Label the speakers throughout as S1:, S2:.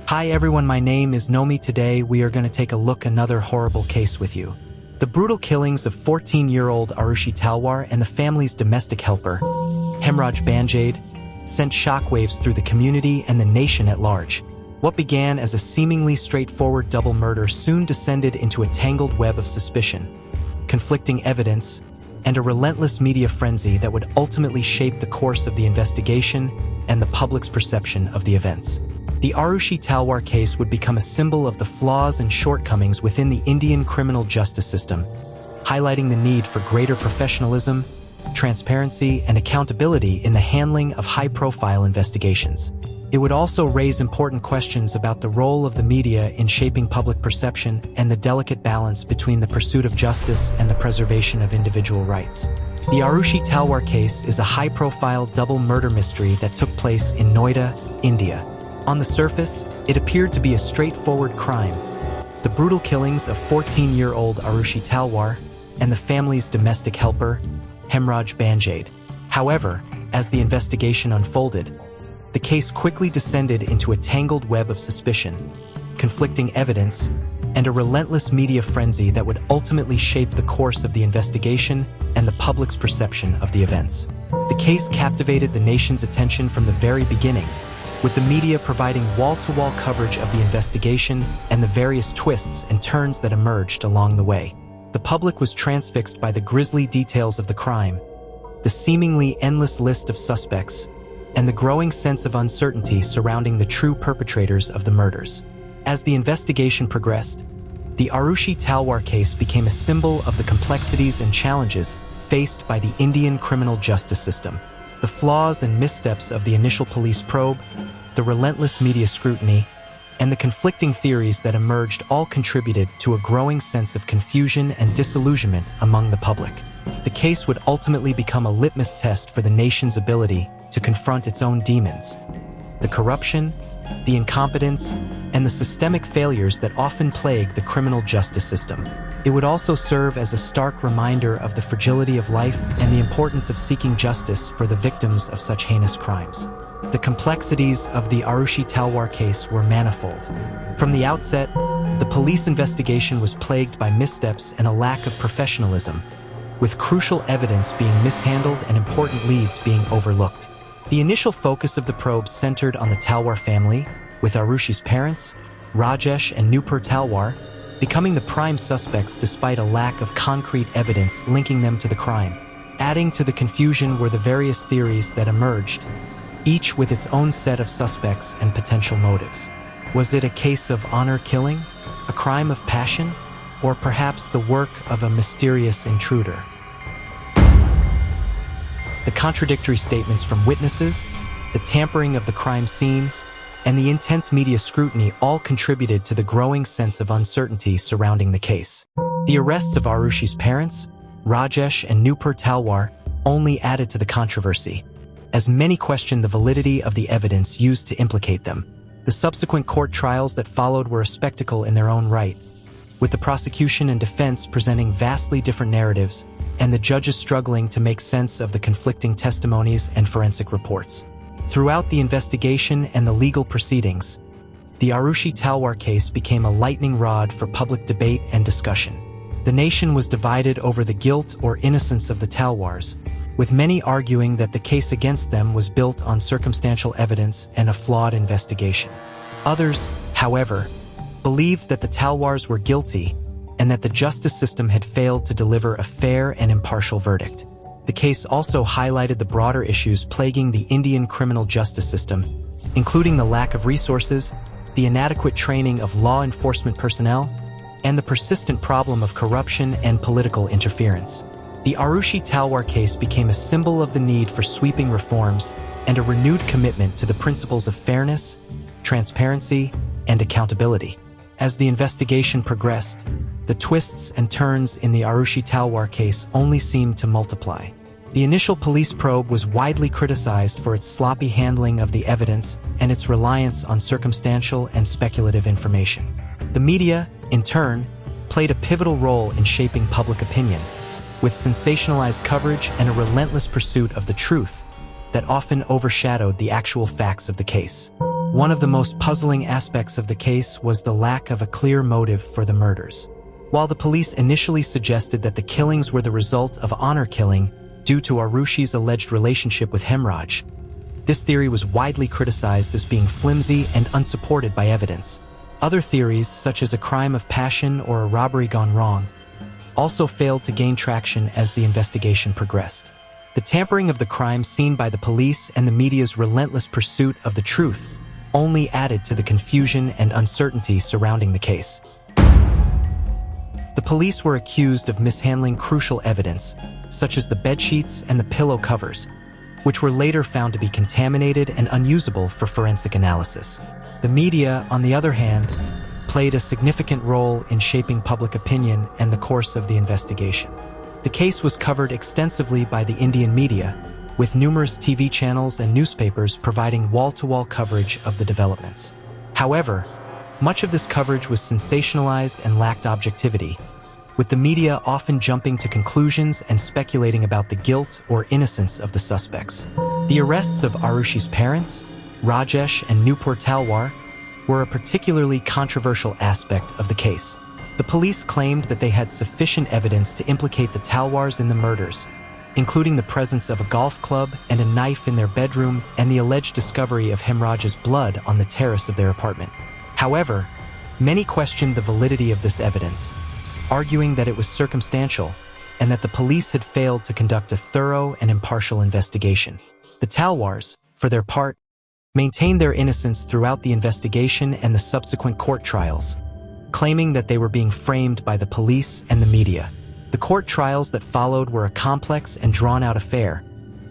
S1: Hi everyone, my name is Nomi. Today we are going to take a look another horrible case with you. The brutal killings of 14-year-old Aarushi Talwar and the family's domestic helper, Hemraj Banjade, sent shockwaves through the community and the nation at large. What began as a seemingly straightforward double murder soon descended into a tangled web of suspicion, conflicting evidence, and a relentless media frenzy that would ultimately shape the course of the investigation and the public's perception of the events. The Aarushi Talwar case would become a symbol of the flaws and shortcomings within the Indian criminal justice system, highlighting the need for greater professionalism, transparency, and accountability in the handling of high-profile investigations. It would also raise important questions about the role of the media in shaping public perception and the delicate balance between the pursuit of justice and the preservation of individual rights. The Aarushi Talwar case is a high-profile double murder mystery that took place in Noida, India. On the surface, it appeared to be a straightforward crime: the brutal killings of 14-year-old Aarushi Talwar and the family's domestic helper, Hemraj Banjade. However, as the investigation unfolded, the case quickly descended into a tangled web of suspicion, conflicting evidence, and a relentless media frenzy that would ultimately shape the course of the investigation and the public's perception of the events. The case captivated the nation's attention from the very beginning, with the media providing wall-to-wall coverage of the investigation and the various twists and turns that emerged along the way. The public was transfixed by the grisly details of the crime, the seemingly endless list of suspects, and the growing sense of uncertainty surrounding the true perpetrators of the murders. As the investigation progressed, the Aarushi Talwar case became a symbol of the complexities and challenges faced by the Indian criminal justice system. The flaws and missteps of the initial police probe, the relentless media scrutiny, and the conflicting theories that emerged all contributed to a growing sense of confusion and disillusionment among the public. The case would ultimately become a litmus test for the nation's ability to confront its own demons: the corruption, the incompetence, and the systemic failures that often plague the criminal justice system. It would also serve as a stark reminder of the fragility of life and the importance of seeking justice for the victims of such heinous crimes. The complexities of the Aarushi Talwar case were manifold. From the outset, the police investigation was plagued by missteps and a lack of professionalism, with crucial evidence being mishandled and important leads being overlooked. The initial focus of the probe centered on the Talwar family, with Aarushi's parents, Rajesh and Nupur Talwar, becoming the prime suspects despite a lack of concrete evidence linking them to the crime. Adding to the confusion were the various theories that emerged, each with its own set of suspects and potential motives. Was it a case of honor killing, a crime of passion, or perhaps the work of a mysterious intruder? The contradictory statements from witnesses, the tampering of the crime scene, and the intense media scrutiny all contributed to the growing sense of uncertainty surrounding the case. The arrests of Aarushi's parents, Rajesh and Nupur Talwar, only added to the controversy, as many questioned the validity of the evidence used to implicate them. The subsequent court trials that followed were a spectacle in their own right, with the prosecution and defense presenting vastly different narratives and the judges struggling to make sense of the conflicting testimonies and forensic reports. Throughout the investigation and the legal proceedings, the Aarushi Talwar case became a lightning rod for public debate and discussion. The nation was divided over the guilt or innocence of the Talwars, with many arguing that the case against them was built on circumstantial evidence and a flawed investigation. Others, however, believed that the Talwars were guilty and that the justice system had failed to deliver a fair and impartial verdict. The case also highlighted the broader issues plaguing the Indian criminal justice system, including the lack of resources, the inadequate training of law enforcement personnel, and the persistent problem of corruption and political interference. The Aarushi Talwar case became a symbol of the need for sweeping reforms and a renewed commitment to the principles of fairness, transparency, and accountability. As the investigation progressed, the twists and turns in the Aarushi Talwar case only seemed to multiply. The initial police probe was widely criticized for its sloppy handling of the evidence and its reliance on circumstantial and speculative information. The media, in turn, played a pivotal role in shaping public opinion, with sensationalized coverage and a relentless pursuit of the truth that often overshadowed the actual facts of the case. One of the most puzzling aspects of the case was the lack of a clear motive for the murders. While the police initially suggested that the killings were the result of honor killing due to Aarushi's alleged relationship with Hemraj, this theory was widely criticized as being flimsy and unsupported by evidence. Other theories, such as a crime of passion or a robbery gone wrong, also failed to gain traction as the investigation progressed. The tampering of the crime seen by the police and the media's relentless pursuit of the truth only added to the confusion and uncertainty surrounding the case. The police were accused of mishandling crucial evidence, such as the bedsheets and the pillow covers, which were later found to be contaminated and unusable for forensic analysis. The media, on the other hand, played a significant role in shaping public opinion and the course of the investigation. The case was covered extensively by the Indian media, with numerous TV channels and newspapers providing wall-to-wall coverage of the developments. However, much of this coverage was sensationalized and lacked objectivity, with the media often jumping to conclusions and speculating about the guilt or innocence of the suspects. The arrests of Aarushi's parents, Rajesh and Nupur Talwar, were a particularly controversial aspect of the case. The police claimed that they had sufficient evidence to implicate the Talwars in the murders, including the presence of a golf club and a knife in their bedroom and the alleged discovery of Hemraj's blood on the terrace of their apartment. However, many questioned the validity of this evidence, arguing that it was circumstantial and that the police had failed to conduct a thorough and impartial investigation. The Talwars, for their part, maintained their innocence throughout the investigation and the subsequent court trials, claiming that they were being framed by the police and the media. The court trials that followed were a complex and drawn-out affair,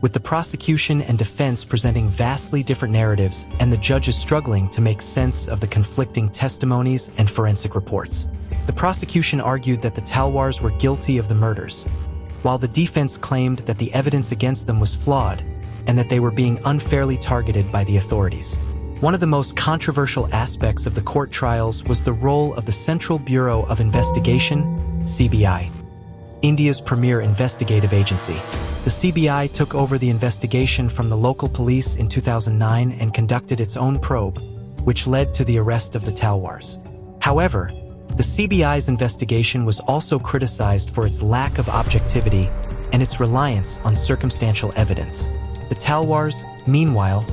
S1: with the prosecution and defense presenting vastly different narratives and the judges struggling to make sense of the conflicting testimonies and forensic reports. The prosecution argued that the Talwars were guilty of the murders, while the defense claimed that the evidence against them was flawed and that they were being unfairly targeted by the authorities. One of the most controversial aspects of the court trials was the role of the Central Bureau of Investigation, CBI, India's premier investigative agency. The CBI took over the investigation from the local police in 2009 and conducted its own probe, which led to the arrest of the Talwars. However, the CBI's investigation was also criticized for its lack of objectivity and its reliance on circumstantial evidence. The Talwars, meanwhile,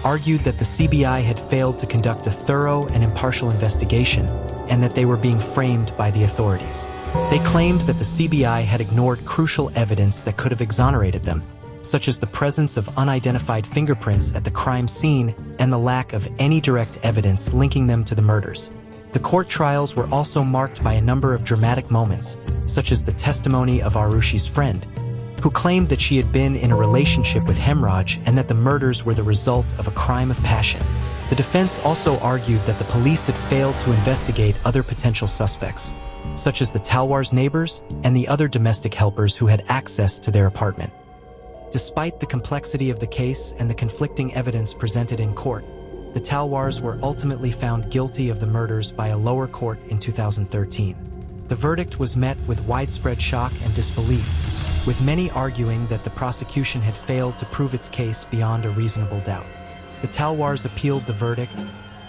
S1: argued that the CBI had failed to conduct a thorough and impartial investigation and that they were being framed by the authorities. They claimed that the CBI had ignored crucial evidence that could have exonerated them, such as the presence of unidentified fingerprints at the crime scene and the lack of any direct evidence linking them to the murders. The court trials were also marked by a number of dramatic moments, such as the testimony of Aarushi's friend, who claimed that she had been in a relationship with Hemraj and that the murders were the result of a crime of passion. The defense also argued that the police had failed to investigate other potential suspects, such as the Talwars' neighbors and the other domestic helpers who had access to their apartment. Despite the complexity of the case and the conflicting evidence presented in court, the Talwars were ultimately found guilty of the murders by a lower court in 2013. The verdict was met with widespread shock and disbelief, with many arguing that the prosecution had failed to prove its case beyond a reasonable doubt. The Talwars appealed the verdict,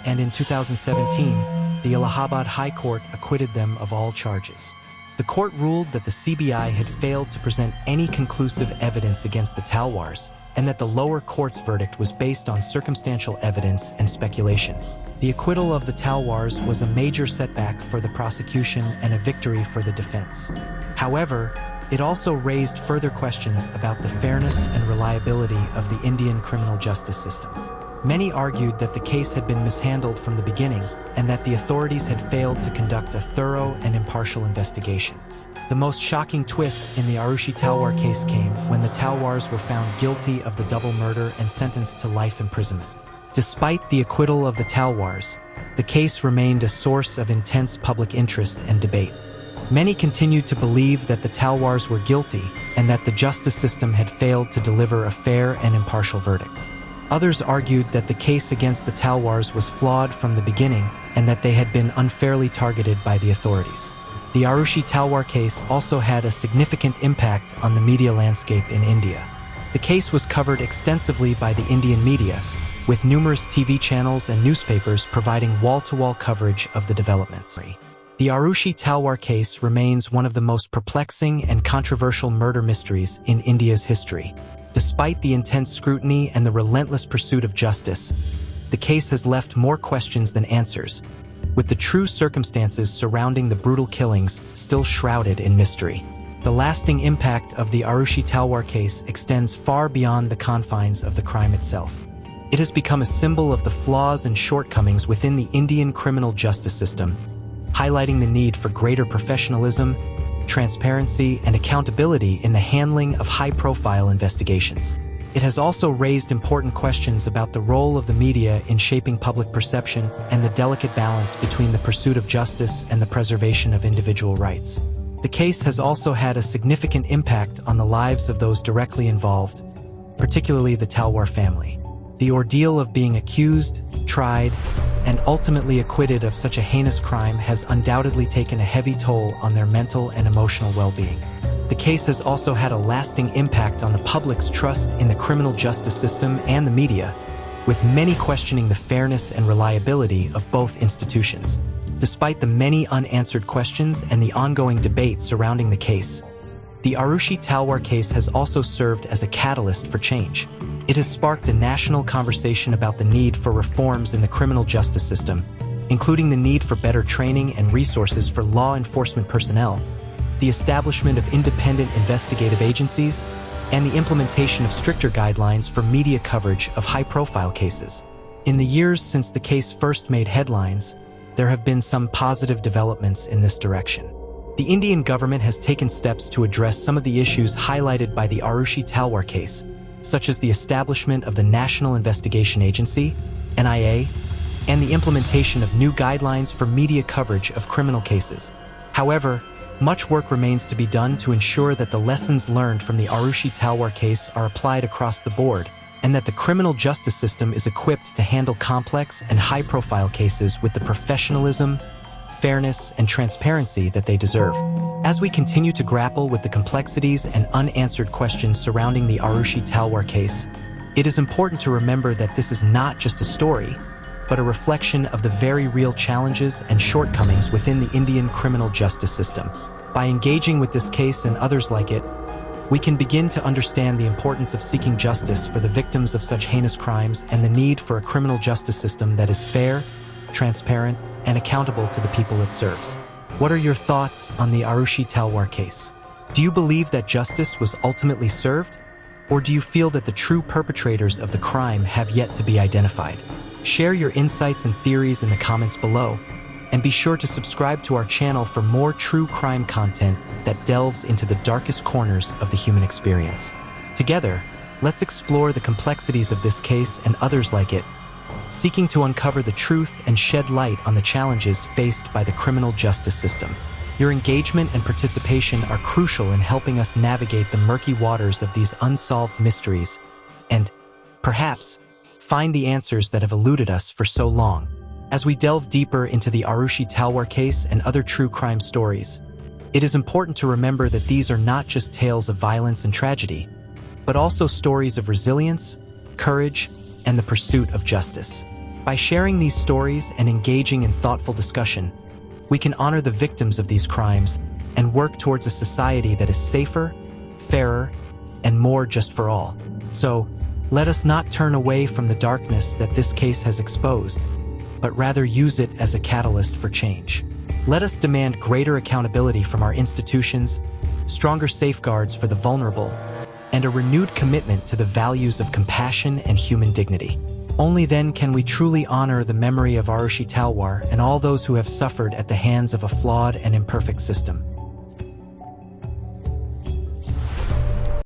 S1: and in 2017, the Allahabad High Court acquitted them of all charges. The court ruled that the CBI had failed to present any conclusive evidence against the Talwars, and that the lower court's verdict was based on circumstantial evidence and speculation. The acquittal of the Talwars was a major setback for the prosecution and a victory for the defense. However, it also raised further questions about the fairness and reliability of the Indian criminal justice system. Many argued that the case had been mishandled from the beginning and that the authorities had failed to conduct a thorough and impartial investigation. The most shocking twist in the Aarushi Talwar case came when the Talwars were found guilty of the double murder and sentenced to life imprisonment. Despite the acquittal of the Talwars, the case remained a source of intense public interest and debate. Many continued to believe that the Talwars were guilty and that the justice system had failed to deliver a fair and impartial verdict. Others argued that the case against the Talwars was flawed from the beginning and that they had been unfairly targeted by the authorities. The Aarushi Talwar case also had a significant impact on the media landscape in India. The case was covered extensively by the Indian media, with numerous TV channels and newspapers providing wall-to-wall coverage of the developments. The Aarushi Talwar case remains one of the most perplexing and controversial murder mysteries in India's history. Despite the intense scrutiny and the relentless pursuit of justice, the case has left more questions than answers, with the true circumstances surrounding the brutal killings still shrouded in mystery. The lasting impact of the Aarushi Talwar case extends far beyond the confines of the crime itself. It has become a symbol of the flaws and shortcomings within the Indian criminal justice system, highlighting the need for greater professionalism, transparency, and accountability in the handling of high-profile investigations. It has also raised important questions about the role of the media in shaping public perception and the delicate balance between the pursuit of justice and the preservation of individual rights. The case has also had a significant impact on the lives of those directly involved, particularly the Talwar family. The ordeal of being accused, tried, and ultimately acquitted of such a heinous crime has undoubtedly taken a heavy toll on their mental and emotional well-being. The case has also had a lasting impact on the public's trust in the criminal justice system and the media, with many questioning the fairness and reliability of both institutions. Despite the many unanswered questions and the ongoing debate surrounding the case, the Aarushi Talwar case has also served as a catalyst for change. It has sparked a national conversation about the need for reforms in the criminal justice system, including the need for better training and resources for law enforcement personnel, the establishment of independent investigative agencies, and the implementation of stricter guidelines for media coverage of high-profile cases. In the years since the case first made headlines, there have been some positive developments in this direction. The Indian government has taken steps to address some of the issues highlighted by the Aarushi Talwar case, such as the establishment of the National Investigation Agency, NIA, and the implementation of new guidelines for media coverage of criminal cases. However, much work remains to be done to ensure that the lessons learned from the Aarushi Talwar case are applied across the board, and that the criminal justice system is equipped to handle complex and high-profile cases with the professionalism, fairness, and transparency that they deserve. As we continue to grapple with the complexities and unanswered questions surrounding the Aarushi Talwar case, it is important to remember that this is not just a story, but a reflection of the very real challenges and shortcomings within the Indian criminal justice system. By engaging with this case and others like it, we can begin to understand the importance of seeking justice for the victims of such heinous crimes and the need for a criminal justice system that is fair, transparent, and accountable to the people it serves. What are your thoughts on the Aarushi Talwar case? Do you believe that justice was ultimately served? Or do you feel that the true perpetrators of the crime have yet to be identified? Share your insights and theories in the comments below, and be sure to subscribe to our channel for more true crime content that delves into the darkest corners of the human experience. Together, let's explore the complexities of this case and others like it, seeking to uncover the truth and shed light on the challenges faced by the criminal justice system. Your engagement and participation are crucial in helping us navigate the murky waters of these unsolved mysteries and, perhaps, find the answers that have eluded us for so long. As we delve deeper into the Aarushi Talwar case and other true crime stories, it is important to remember that these are not just tales of violence and tragedy, but also stories of resilience, courage, and the pursuit of justice. By sharing these stories and engaging in thoughtful discussion, we can honor the victims of these crimes and work towards a society that is safer, fairer, and more just for all. So, let us not turn away from the darkness that this case has exposed, but rather use it as a catalyst for change. Let us demand greater accountability from our institutions, stronger safeguards for the vulnerable, and a renewed commitment to the values of compassion and human dignity. Only then can we truly honor the memory of Aarushi Talwar and all those who have suffered at the hands of a flawed and imperfect system.